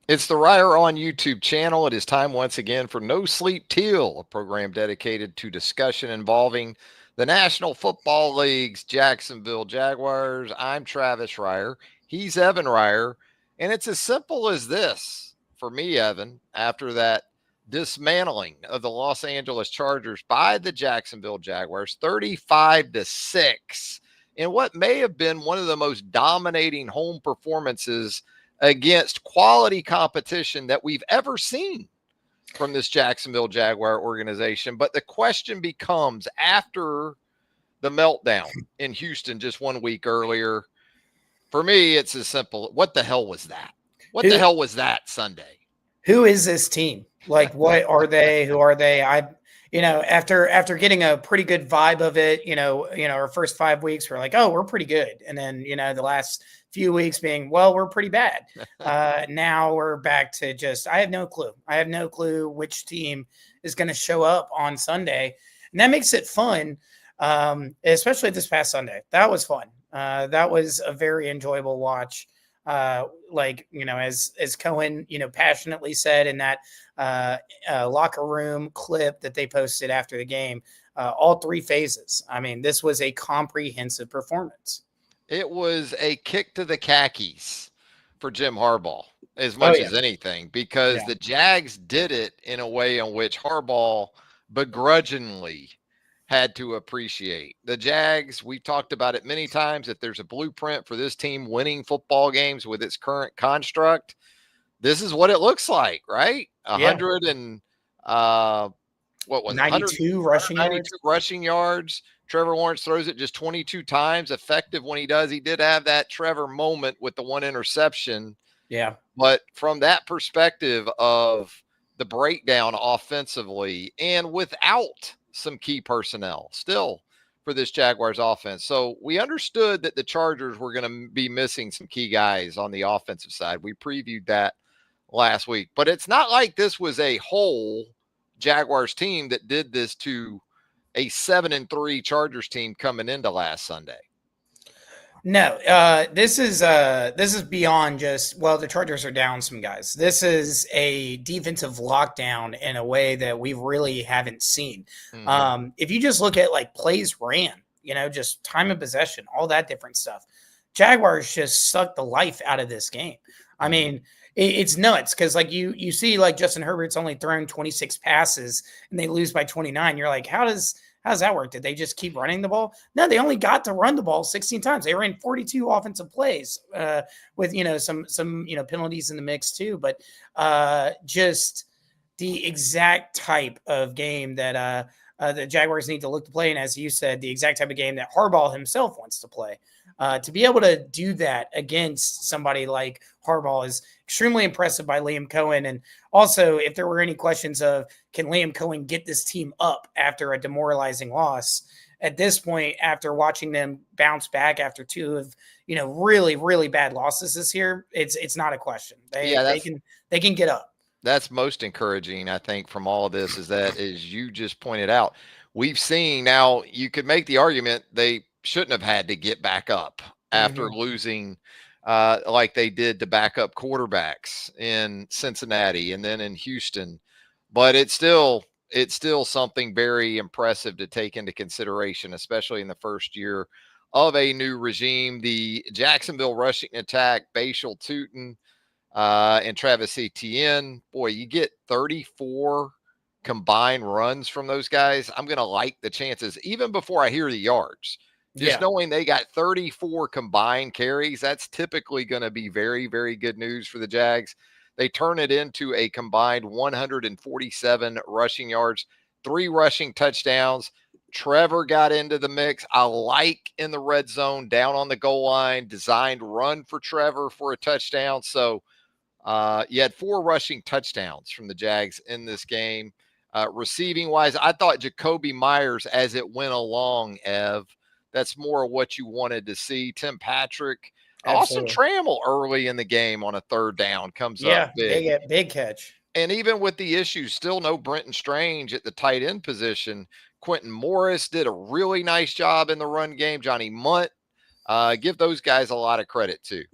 It's the Reier on YouTube channel. It is time once again for No Sleep Teal, a program dedicated to discussion involving the National Football League's Jacksonville Jaguars. I'm Travis Reier. He's Evan Reier. And it's as simple as this for me, Evan, after that dismantling of the Los Angeles Chargers by the Jacksonville Jaguars, 35-6, in what may have been one of the most dominating home performances against quality competition that we've ever seen from this Jacksonville Jaguar organization. But the question becomes, after the meltdown in Houston just 1 week earlier, for me, it's as simple. What the hell was that? What the Who hell was that Sunday? who is this team? Like, what are they? Who are they? After getting a pretty good vibe of it, our first 5 weeks we're like, oh, we're pretty good, and then the last few weeks being, well, we're pretty bad. Now we're back to just, I have no clue. I have no clue which team is going to show up on Sunday, and that makes it fun. Especially this past Sunday, that was fun. That was a very enjoyable watch. As Coen, passionately said in that locker room clip that they posted after the game, all three phases. I mean, this was a comprehensive performance. It was a kick to the khakis for Jim Harbaugh as Oh much yeah, as anything, because yeah, the Jags did it in a way in which Harbaugh begrudgingly had to appreciate. The Jags, we talked about it many times. If there's a blueprint for this team winning football games with its current construct, this is what it looks like, right? A yeah. hundred and what was it? 92 rushing 192 yards. rushing yards. Trevor Lawrence throws it just 22 times. Effective when he does. He did have that Trevor moment with the one interception. Yeah. But from that perspective of the breakdown offensively and without some key personnel still for this Jaguars offense. So we understood that the Chargers were going to be missing some key guys on the offensive side. We previewed that last week, but it's not like this was a whole Jaguars team that did this to a 7-3 Chargers team coming into last Sunday. No, this is beyond just, well, the Chargers are down some guys. This is a defensive lockdown in a way that we really haven't seen. Mm-hmm. If you just look at like plays ran, just time of possession, all that different stuff, Jaguars just sucked the life out of this game. I mean, it's nuts because like you see like Justin Herbert's only thrown 26 passes and they lose by 29. You're like, how does that work? Did they just keep running the ball? No, they only got to run the ball 16 times. They ran 42 offensive plays with some penalties in the mix too. But just the exact type of game that the Jaguars need to look to play, and as you said, the exact type of game that Harbaugh himself wants to play. To be able to do that against somebody like Harbaugh is extremely impressive by Liam Coen. And also, if there were any questions of can Liam Coen get this team up after a demoralizing loss, at this point, after watching them bounce back after two of really, really bad losses this year, it's not a question. They can get up. That's most encouraging, I think, from all of this is that, as you just pointed out, we've seen now, you could make the argument they shouldn't have had to get back up after losing like they did to backup quarterbacks in Cincinnati and then in Houston. But it's still something very impressive to take into consideration, especially in the first year of a new regime. The Jacksonville rushing attack, Bashal Tutin, and Travis Etienne, boy, you get 34 combined runs from those guys. I'm going to like the chances even before I hear the yards. Just knowing they got 34 combined carries, that's typically going to be very, very good news for the Jags. They turn it into a combined 147 rushing yards, 3 rushing touchdowns. Trevor got into the mix. I like in the red zone, down on the goal line, designed run for Trevor for a touchdown. So you had 4 rushing touchdowns from the Jags in this game. Receiving wise, I thought Jacoby Myers as it went along, Ev, that's more of what you wanted to see. Tim Patrick, Austin Absolutely. Trammell early in the game on a 3rd down comes up Yeah, big. big catch. And even with the issues, still no Brenton Strange at the tight end position. Quentin Morris did a really nice job in the run game. Johnny Munt, give those guys a lot of credit too.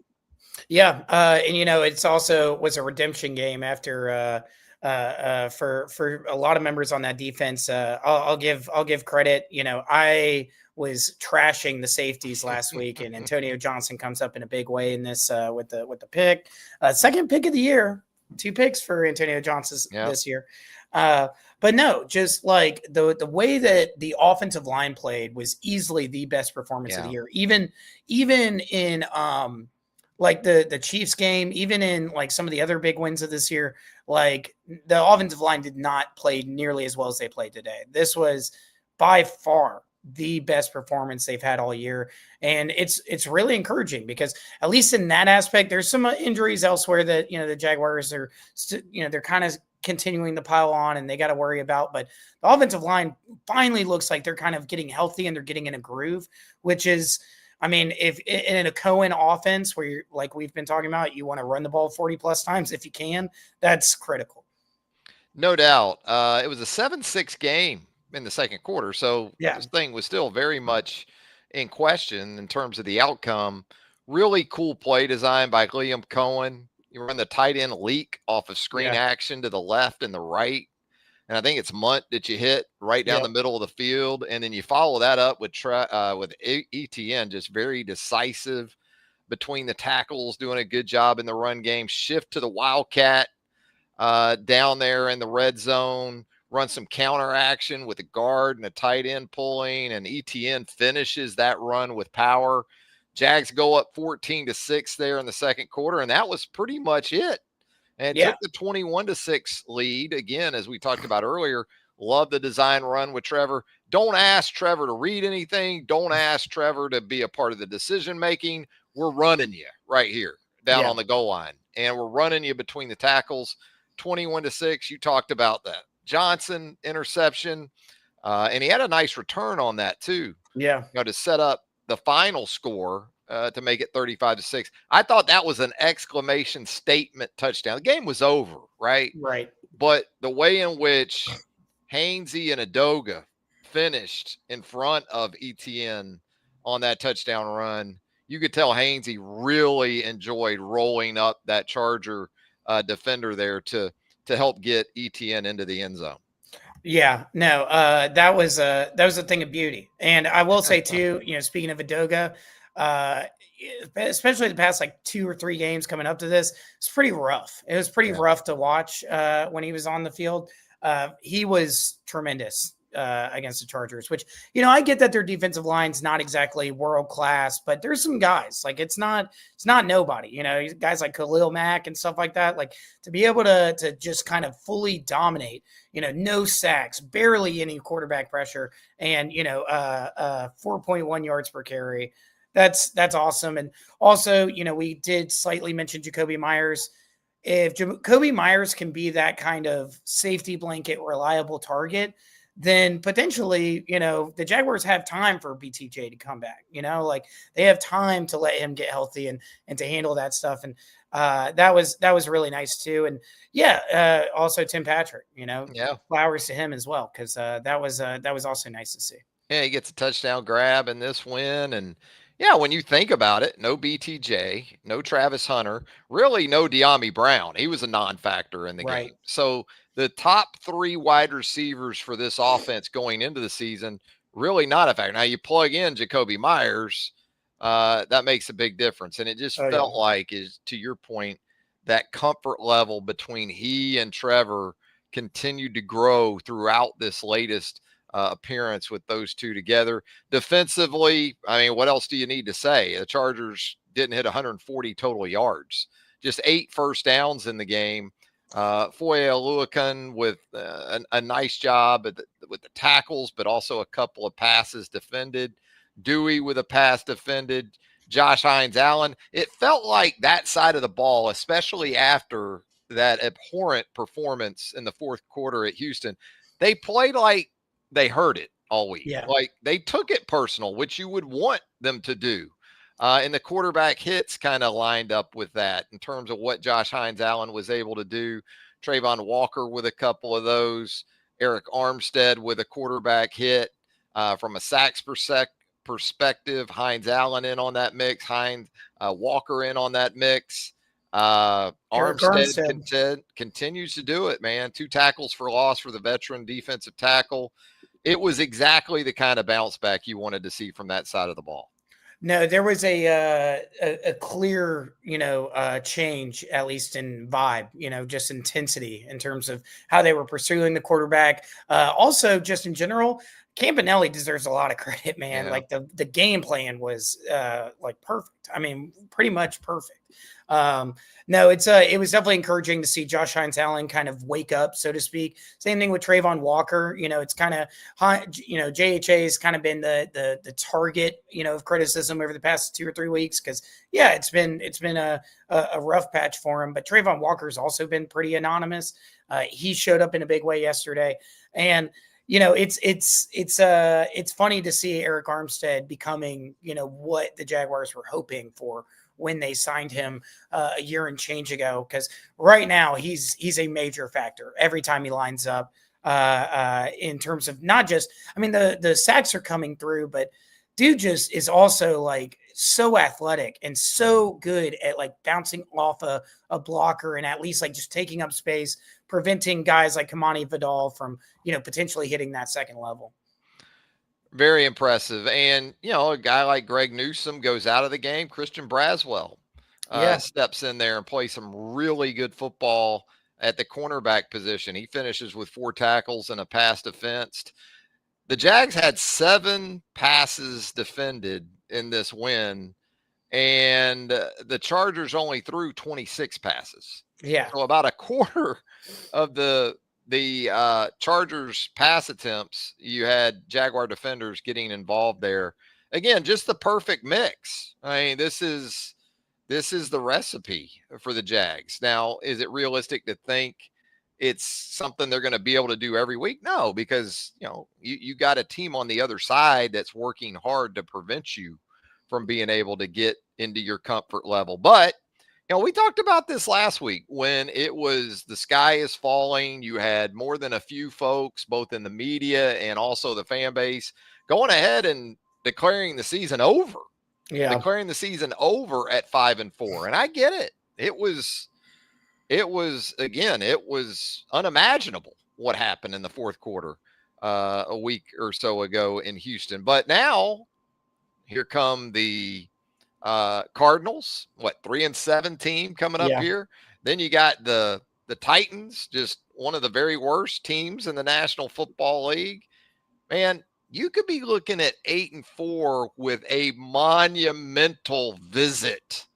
Yeah, and it's also was a redemption game after for a lot of members on that defense. I'll give credit. I was trashing the safeties last week, and Antonio Johnson comes up in a big way in this with the pick, second pick of the year, 2 picks for Antonio Johnson Yeah. this year. But no, just like the way that the offensive line played was easily the best performance of the Yeah. year. Even in like the Chiefs game, even in like some of the other big wins of this year, like the offensive line did not play nearly as well as they played today. This was by far the best performance they've had all year, and it's really encouraging because at least in that aspect, there's some injuries elsewhere that the Jaguars are they're kind of continuing to pile on and they got to worry about, but the offensive line finally looks like they're kind of getting healthy and they're getting in a groove, which is, I mean, if in a Coen offense where you're like we've been talking about, you want to run the ball 40 plus times if you can, that's critical. No doubt. It was a 7-6 game in the second quarter. So Yeah. this thing was still very much in question in terms of the outcome. Really cool play design by Liam Coen. You run the tight end leak off of screen Yeah. action to the left and the right. And I think it's Munt that you hit right down Yeah. the middle of the field. And then you follow that up with ETN, just very decisive between the tackles, doing a good job in the run game. Shift to the Wildcat down there in the red zone, run some counter action with a guard and a tight end pulling, and ETN finishes that run with power. Jags go up 14-6 there in the second quarter, and that was pretty much it. And Yeah. took the 21-6 lead again, as we talked about earlier. Love the design run with Trevor. Don't ask Trevor to read anything. Don't ask Trevor to be a part of the decision making. We're running you right here down Yeah. on the goal line, and we're running you between the tackles. 21-6. You talked about that Johnson interception, and he had a nice return on that too. Yeah. To set up the final score to make it 35-6. I thought that was an exclamation statement touchdown. The game was over, right? Right. But the way in which Hainsey and Adoga finished in front of ETN on that touchdown run, you could tell Hainsey really enjoyed rolling up that Charger defender there to help get ETN into the end zone. Yeah, no, that was a thing of beauty, and I will say too, speaking of Adoga, uh, especially the past like 2 or 3 games coming up to this, it's pretty rough. It was pretty Yeah. rough to watch when he was on the field. He was tremendous against the Chargers, which I get that their defensive line's not exactly world class, but there's some guys like it's not nobody. Guys like Khalil Mack and stuff like that. Like to be able to just kind of fully dominate. No sacks, barely any quarterback pressure, and 4.1 yards per carry. That's awesome. And also, we did slightly mention Jacoby Myers. If Jacoby Myers can be that kind of safety blanket, reliable target, then potentially, the Jaguars have time for BTJ to come back. Like they have time to let him get healthy and to handle that stuff. And that was really nice too. And yeah, also Tim Patrick, Yeah. flowers to him as well, because that was also nice to see. Yeah, he gets a touchdown grab in this win. And yeah, when you think about it, no BTJ, no Travis Hunter, really no De'Ami Brown. He was a non-factor in the Right. game. So the top 3 wide receivers for this offense going into the season, really not a factor. Now you plug in Jacoby Myers, that makes a big difference. And it just Oh, yeah. felt like, is to your point, that comfort level between he and Trevor continued to grow throughout this latest appearance with those two together. Defensively, I mean, what else do you need to say? The Chargers didn't hit 140 total yards, just 8 first downs in the game. Foye Oluokun with a nice job with the tackles, but also a couple of passes defended. Dewey with a pass defended. Josh Hines-Allen. It felt like that side of the ball, especially after that abhorrent performance in the fourth quarter at Houston, they played like they heard it all week. Yeah. Like they took it personal, which you would want them to do. And the quarterback hits kind of lined up with that in terms of what Josh Hines-Allen was able to do. Trayvon Walker with a couple of those. Eric Armstead with a quarterback hit from a sacks perspective. Hines Allen in on that mix. Walker in on that mix. Eric Armstead continues to do it, man. 2 tackles for loss for the veteran defensive tackle. It was exactly the kind of bounce back you wanted to see from that side of the ball. No, there was a clear, change, at least in vibe, just intensity in terms of how they were pursuing the quarterback. Also, just in general, Campanelli deserves a lot of credit, man. Yeah. Like the game plan was like perfect. I mean, pretty much perfect. No, it was definitely encouraging to see Josh Hines Allen kind of wake up, so to speak. Same thing with Trayvon Walker. It's kind of, JHA has kind of been the target, of criticism over the past 2 or 3 weeks because, yeah, it's been a rough patch for him. But Trayvon Walker's also been pretty anonymous. He showed up in a big way yesterday, and it's funny to see Eric Armstead becoming, what the Jaguars were hoping for when they signed him a year and change ago. Because right now he's a major factor every time he lines up in terms of not just, I mean, the sacks are coming through, but dude just is also like so athletic and so good at like bouncing off a blocker and at least like just taking up space, preventing guys like Kamani Vidal from, potentially hitting that second level. Very impressive. And, a guy like Greg Newsome goes out of the game. Christian Braswell steps in there and plays some really good football at the cornerback position. He finishes with 4 tackles and a pass defensed. The Jags had 7 passes defended in this win, and the Chargers only threw 26 passes. Yeah. So about a quarter of the Chargers pass attempts, you had Jaguar defenders getting involved there. Again, just the perfect mix. I mean, this is the recipe for the Jags. Now, is it realistic to think it's something they're going to be able to do every week? No, because you got a team on the other side that's working hard to prevent you from being able to get into your comfort level. But we talked about this last week when it was the sky is falling. You had more than a few folks, both in the media and also the fan base, going ahead and declaring the season over. Yeah. Declaring the season over at 5-4. And I get it. It was unimaginable what happened in the fourth quarter a week or so ago in Houston. But now here come the Cardinals, 3-7 team coming up here. Then you got the Titans, just one of the very worst teams in the National Football League. Man, you could be looking at 8-4 with a monumental visit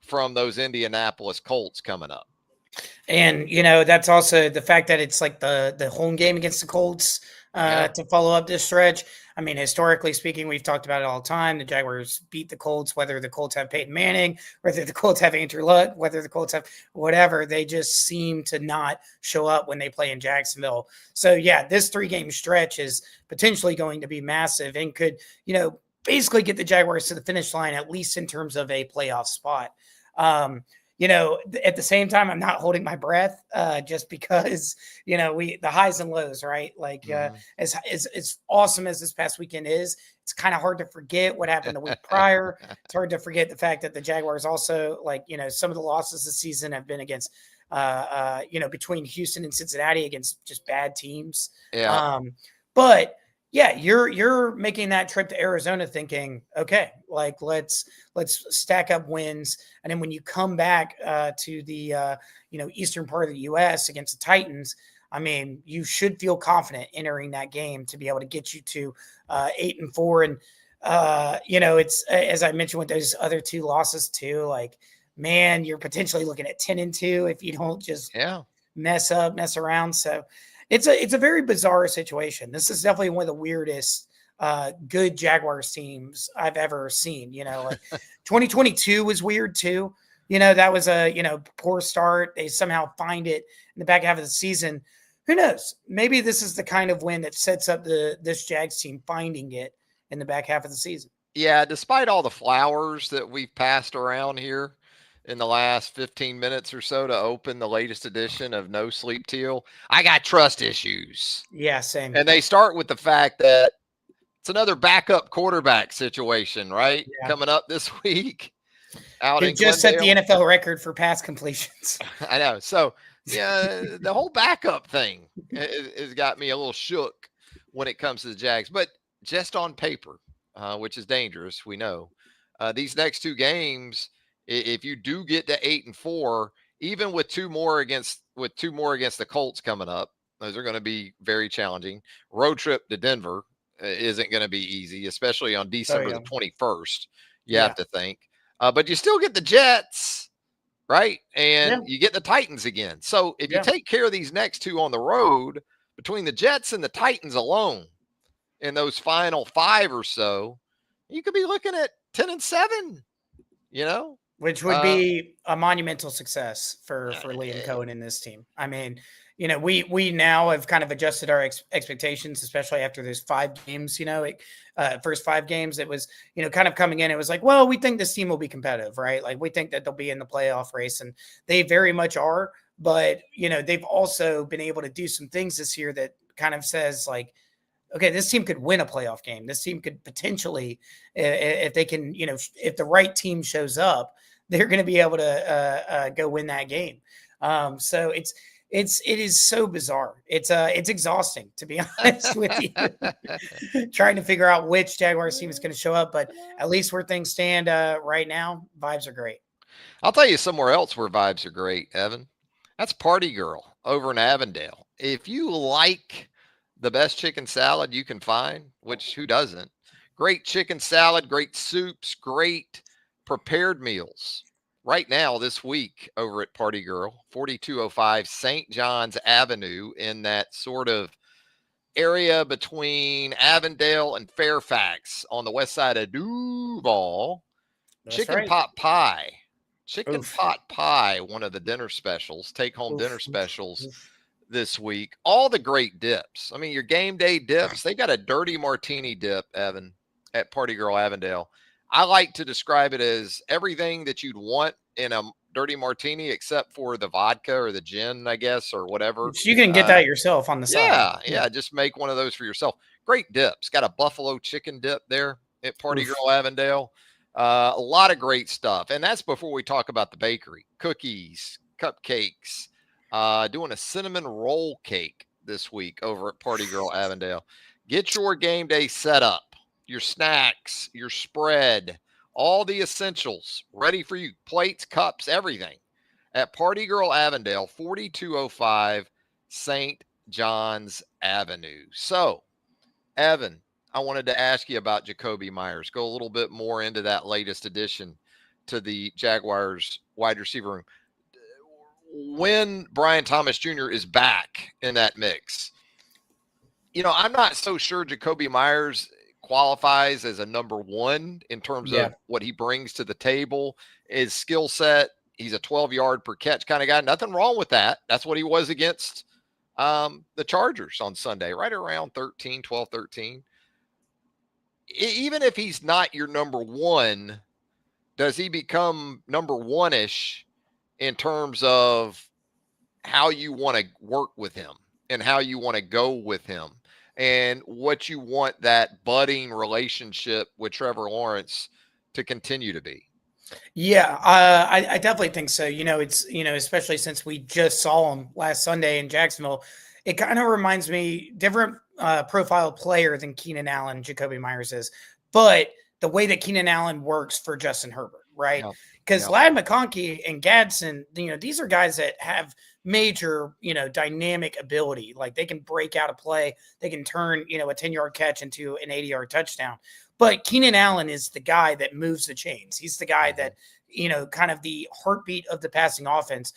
from those Indianapolis Colts coming up. And that's also the fact that it's like the home game against the Colts to follow up this stretch. I mean, historically speaking, we've talked about it all the time. The Jaguars beat the Colts, whether the Colts have Peyton Manning, whether the Colts have Andrew Luck, whether the Colts have whatever. They just seem to not show up when they play in Jacksonville. So, yeah, this 3-game stretch is potentially going to be massive and could, basically get the Jaguars to the finish line, at least in terms of a playoff spot. At the same time, I'm not holding my breath just because, the highs and lows, right? Like as awesome as this past weekend is, it's kind of hard to forget what happened the week prior. It's hard to forget the fact that the Jaguars also, some of the losses this season have been against, between Houston and Cincinnati against just bad teams. Yeah. But yeah, you're making that trip to Arizona thinking, okay, let's stack up wins, and then when you come back to the eastern part of the U.S. against the Titans, I mean, you should feel confident entering that game to be able to get you to 8-4, and it's as I mentioned with those other 2 losses too. Like, man, you're potentially looking at 10-2 if you don't just mess around. So. It's a very bizarre situation. This is definitely one of the weirdest good Jaguars teams I've ever seen. 2022 was weird too. That was a poor start. They somehow find it in the back half of the season. Who knows? Maybe this is the kind of win that sets up this Jags team finding it in the back half of the season. Yeah, despite all the flowers that we've passed around here in the last 15 minutes or so to open the latest edition of No Sleep Teal, I got trust issues. Yeah, same. And they start with the fact that It's another backup quarterback situation, right? Yeah. Coming up this week out Who in just set the Glendale. NFL record for pass completions. I know. So, yeah, the whole backup thing has got me a little shook when it comes to the Jags, but just on paper, which is dangerous, we know. These next two games, if you do get to 8-4, even with two more against the Colts coming up, those are going to be very challenging. Road trip to Denver isn't going to be easy, especially on December the 21st. You have to think, but you still get the Jets, right? And you get the Titans again. So if you take care of these next two on the road, between the Jets and the Titans alone, in those final 5 or so, you could be looking at 10-7. Which would be a monumental success for Liam Coen and this team. I mean, we now have kind of adjusted our expectations, especially after those 5 games. First 5 games, it was kind of coming in. It was like, well, we think this team will be competitive, right? Like we think that they'll be in the playoff race, and they very much are. But they've also been able to do some things this year that kind of says like, okay, this team could win a playoff game. This team could potentially, if they can, if the right team shows up, they're going to be able to go win that game. So it is so bizarre. It's exhausting, to be honest with you, trying to figure out which Jaguars team is going to show up. But at least where things stand right now, vibes are great. I'll tell you somewhere else where vibes are great, Evan. That's Party Girl over in Avondale. If you like the best chicken salad you can find, which who doesn't? Great chicken salad, great soups, great prepared meals. Right now, this week over at Party Girl, 4205 St. John's Avenue, in that sort of area between Avondale and Fairfax on the west side of DUUUVAL. Chicken pot pie. Chicken pot pie, one of the dinner specials, take-home dinner specials this week. All the great dips. I mean, your game day dips. They got a dirty martini dip, Evan, at Party Girl Avondale. I like to describe it as everything that you'd want in a dirty martini except for the vodka or the gin, I guess, or whatever. You can get that yourself on the side. Yeah. Just make one of those for yourself. Great dips. Got a buffalo chicken dip there at Party Girl Avondale. A lot of great stuff. And that's before we talk about the bakery. Cookies, cupcakes, doing a cinnamon roll cake this week over at Party Girl Avondale. Get your game day set up, your snacks, your spread, all the essentials ready for you. Plates, cups, everything at Party Girl Avondale, 4205 St. John's Avenue. So, Evan, I wanted to ask you about Jakobi Meyers. Go a little bit more into that latest addition to the Jaguars wide receiver room. When Brian Thomas Jr. is back in that mix, I'm not so sure Jakobi Meyers qualifies as a number 1 in terms of what he brings to the table, his skill set. He's a 12-yard per catch kind of guy. Nothing wrong with that. That's what he was against the Chargers on Sunday, right around 12, 13. Even if he's not your number 1, does he become number 1-ish in terms of how you want to work with him and how you want to go with him and what you want that budding relationship with Trevor Lawrence to continue to be? Yeah, I definitely think so. It's, especially since we just saw him last Sunday in Jacksonville, it kind of reminds me different profile player than Keenan Allen, Jakobi Meyers is, but the way that Keenan Allen works for Justin Herbert, right? Because Ladd McConkey and Gadsden, these are guys that have major, dynamic ability. Like they can break out a play, they can turn, a 10-yard catch into an 80-yard touchdown. But Keenan Allen is the guy that moves the chains. He's the guy that, kind of the heartbeat of the passing offense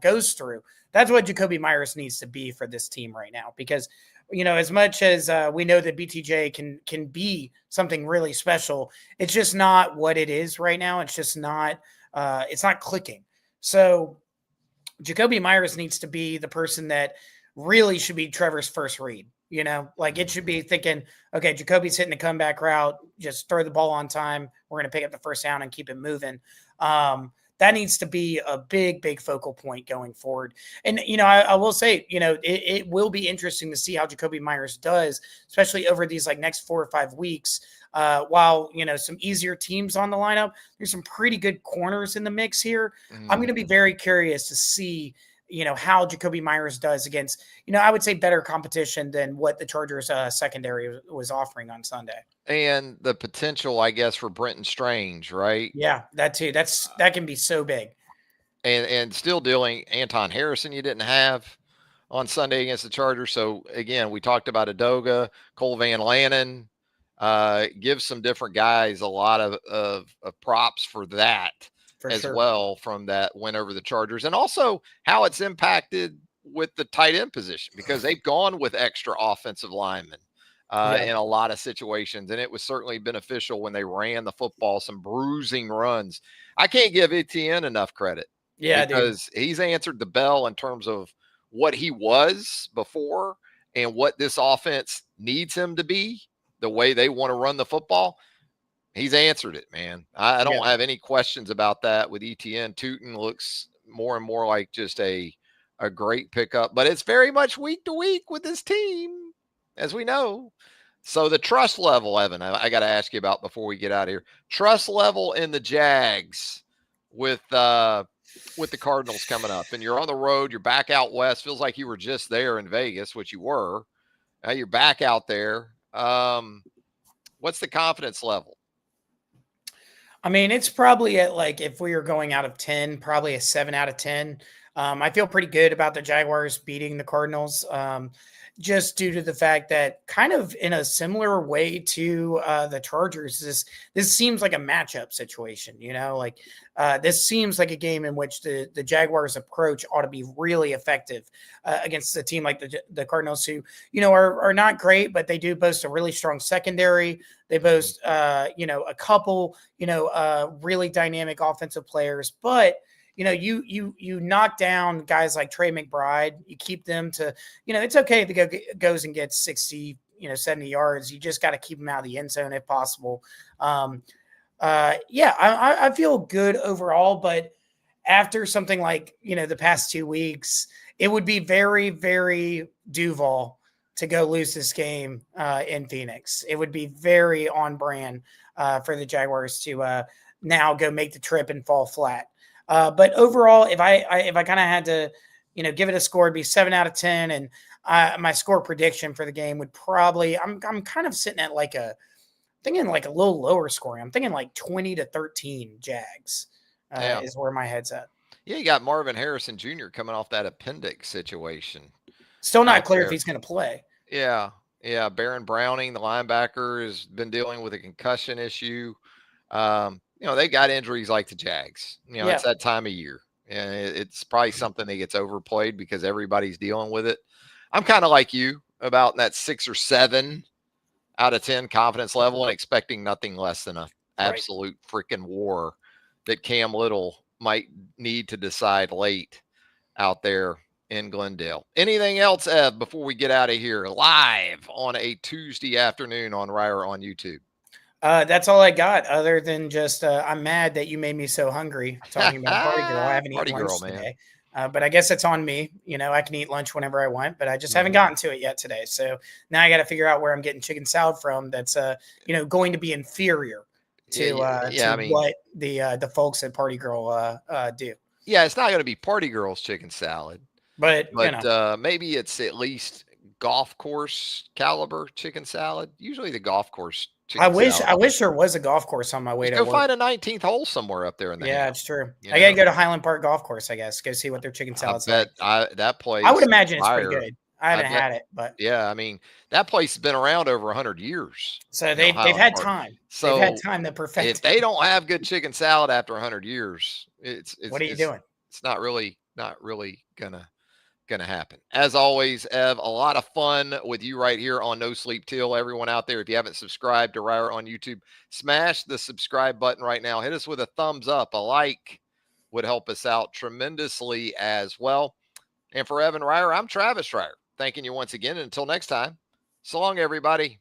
goes through. That's what Jakobi Meyers needs to be for this team right now. Because, as much as we know that BTJ can be something really special, it's just not what it is right now. It's just not, it's not clicking. So Jakobi Meyers needs to be the person that really should be Trevor's first read. Like it should be thinking, okay, Jacoby's hitting the comeback route, just throw the ball on time. We're going to pick up the first down and keep it moving. that needs to be a big focal point going forward. And, I will say, it will be interesting to see how Jakobi Meyers does, especially over these like next 4 or 5 weeks. While, some easier teams on the lineup, there's some pretty good corners in the mix here. I'm going to be very curious to see, how Jakobi Meyers does against, I would say better competition than what the Chargers secondary was offering on Sunday. And the potential, I guess, for Brenton Strange, right? Yeah, that too. That can be so big. And still dealing Anton Harrison you didn't have on Sunday against the Chargers. So again, we talked about Adoga, Cole Van Lannon, give some different guys a lot of props for that as well from that win over the Chargers, and also how it's impacted with the tight end position, because they've gone with extra offensive linemen in a lot of situations. And it was certainly beneficial when they ran the football, some bruising runs. I can't give Etienne enough credit. Yeah, because he's answered the bell in terms of what he was before and what this offense needs him to be, the way they want to run the football. He's answered it, man. I don't have any questions about that with Etienne. Tootin looks more and more like just a great pickup, but it's very much week to week with this team, as we know. So the trust level, Evan, I got to ask you about before we get out of here. Trust level in the Jags with the Cardinals coming up, and you're on the road, you're back out west. Feels like you were just there in Vegas, which you were. Now you're back out there. What's the confidence level? I mean, it's probably at, like, if we were going out of 10, probably a 7 out of 10. I feel pretty good about the Jaguars beating the Cardinals, just due to the fact that, kind of in a similar way to the Chargers, this seems like a matchup situation. This seems like a game in which the Jaguars' approach ought to be really effective against a team like the Cardinals, who are not great, but they do boast a really strong secondary. They boast a couple really dynamic offensive players, but you knock down guys like Trey McBride. You keep them to, it's okay if he goes and gets 60, 70 yards. You just got to keep them out of the end zone if possible. I feel good overall, but after something like, the past 2 weeks, it would be very, very DUUUVAL to go lose this game in Phoenix. It would be very on brand for the Jaguars to now go make the trip and fall flat. But overall, if I kind of had to, give it a score, it'd be 7 out of 10. And my score prediction for the game would probably, I'm kind of sitting at thinking like a little lower scoring. I'm thinking like 20-13 Jags is where my head's at. Yeah, you got Marvin Harrison Jr. coming off that appendix situation. Still not clear if he's going to play. Yeah. Baron Browning, the linebacker, has been dealing with a concussion issue. They got injuries like the Jags. It's that time of year. And it's probably something that gets overplayed because everybody's dealing with it. I'm kind of like you about that 6 or 7 out of 10 confidence level and expecting nothing less than an absolute freaking war that Cam Little might need to decide late out there in Glendale. Anything else, Ev, before we get out of here live on a Tuesday afternoon on Reier on YouTube? That's all I got, other than just I'm mad that you made me so hungry talking about Party Girl. I haven't eaten lunch today. But I guess it's on me. I can eat lunch whenever I want, but I just haven't gotten to it yet today. So now I got to figure out where I'm getting chicken salad from that's going to be inferior to what the folks at Party Girl do. Yeah, it's not going to be Party Girl's chicken salad. But maybe it's at least golf course caliber chicken salad. Usually the golf course chicken salad. I wish there was a golf course on my way to go work. find a 19th hole somewhere up there in the house. It's true. I got to go to Highland Park Golf Course, I guess, go see what their chicken salad's like. That place, I would imagine it's pretty good. I haven't had it, but yeah, I mean, that place has been around over 100 years. So they've had time. So they've had time to perfect. If they don't have good chicken salad after 100 years, it's what are you doing? It's not really gonna happen. As always, Ev, a lot of fun with you right here on No Sleep Till. Everyone out there, if you haven't subscribed to Reier on YouTube, smash the subscribe button right now. Hit us with a thumbs up. A like would help us out tremendously as well. And for Evan Reier, I'm Travis Reier. Thanking you once again. And until next time, so long, everybody.